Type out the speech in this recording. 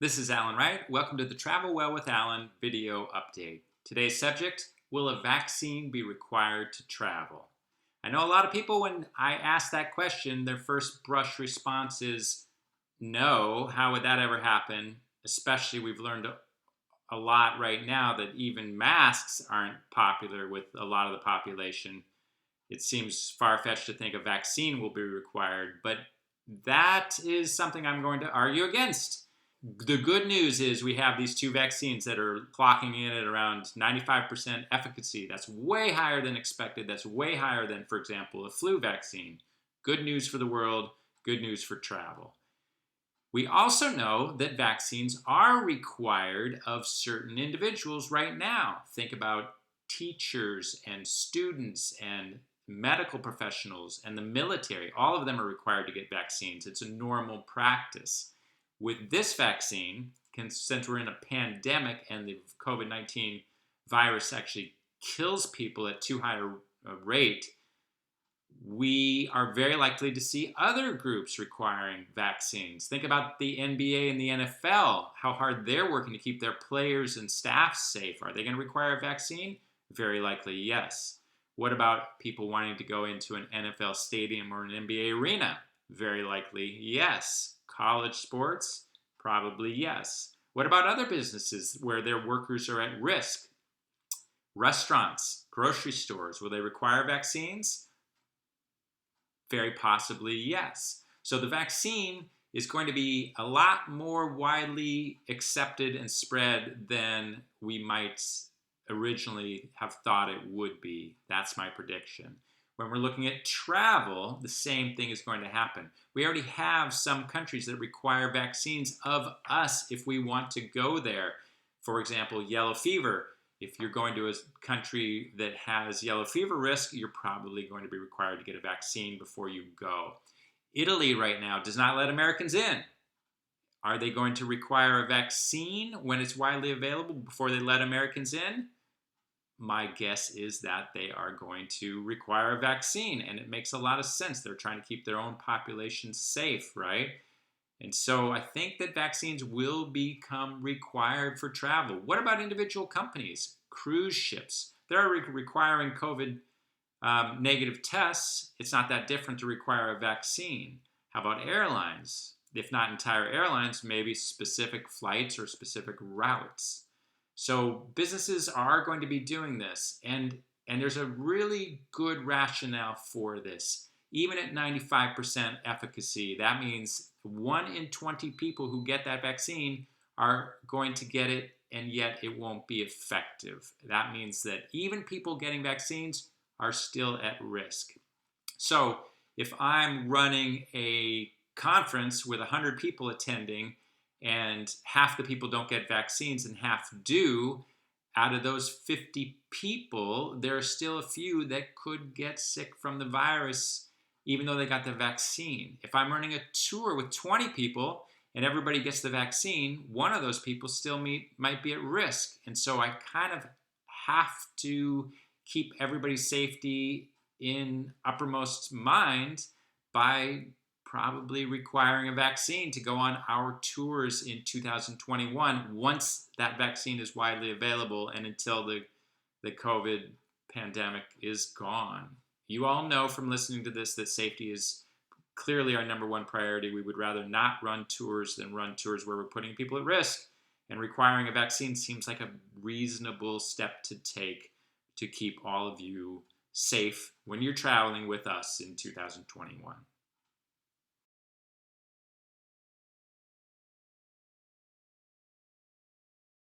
This is Allan Wright. Welcome to the Travel Well with Allan video update. Today's subject, will a vaccine be required to travel? I know a lot of people, when I ask that question, their first brush response is no. How would that ever happen? Especially, we've learned a lot right now that even masks aren't popular with a lot of the population. It seems far-fetched to think a vaccine will be required, but that is something I'm going to argue against. The good news is we have these two vaccines that are clocking in at around 95% efficacy. That's way higher than expected. That's way higher than, for example, a flu vaccine. Good news for the world, good news for travel. We also know that vaccines are required of certain individuals right now. Think about teachers and students and medical professionals and the military. All of them are required to get vaccines. It's a normal practice. With this vaccine, since we're in a pandemic and the COVID-19 virus actually kills people at too high a rate, we are very likely to see other groups requiring vaccines. Think about the NBA and the NFL, how hard they're working to keep their players and staff safe. Are they going to require a vaccine? Very likely, yes. What about people wanting to go into an NFL stadium or an NBA arena? Very likely, yes. College sports? Probably yes. What about other businesses where their workers are at risk? Restaurants, grocery stores, will they require vaccines? Very possibly yes. So the vaccine is going to be a lot more widely accepted and spread than we might originally have thought it would be. That's my prediction. When we're looking at travel, the same thing is going to happen. We already have some countries that require vaccines of us if we want to go there. For example, yellow fever. If you're going to a country that has yellow fever risk, you're probably going to be required to get a vaccine before you go. Italy right now does not let Americans in. Are they going to require a vaccine when it's widely available before they let Americans in? My guess is that they are going to require a vaccine, and it makes a lot of sense. They're trying to keep their own population safe, right? And so I think that vaccines will become required for travel. What about individual companies? Cruise ships. They're requiring COVID negative tests. It's not that different to require a vaccine. How about airlines? If not entire airlines, maybe specific flights or specific routes. So businesses are going to be doing this, and there's a really good rationale for this. Even at 95% efficacy, that means 1 in 20 people who get that vaccine are going to get it, and yet it won't be effective. That means that even people getting vaccines are still at risk. So if I'm running a conference with 100 people attending, and half the people don't get vaccines and half do, out of those 50 people, there are still a few that could get sick from the virus even though they got the vaccine. If I'm running a tour with 20 people and everybody gets the vaccine, one of those people still might be at risk. And so I kind of have to keep everybody's safety in uppermost mind by probably requiring a vaccine to go on our tours in 2021 once that vaccine is widely available and until the COVID pandemic is gone. You all know from listening to this that safety is clearly our number one priority. We would rather not run tours than run tours where we're putting people at risk. And requiring a vaccine seems like a reasonable step to take to keep all of you safe when you're traveling with us in 2021.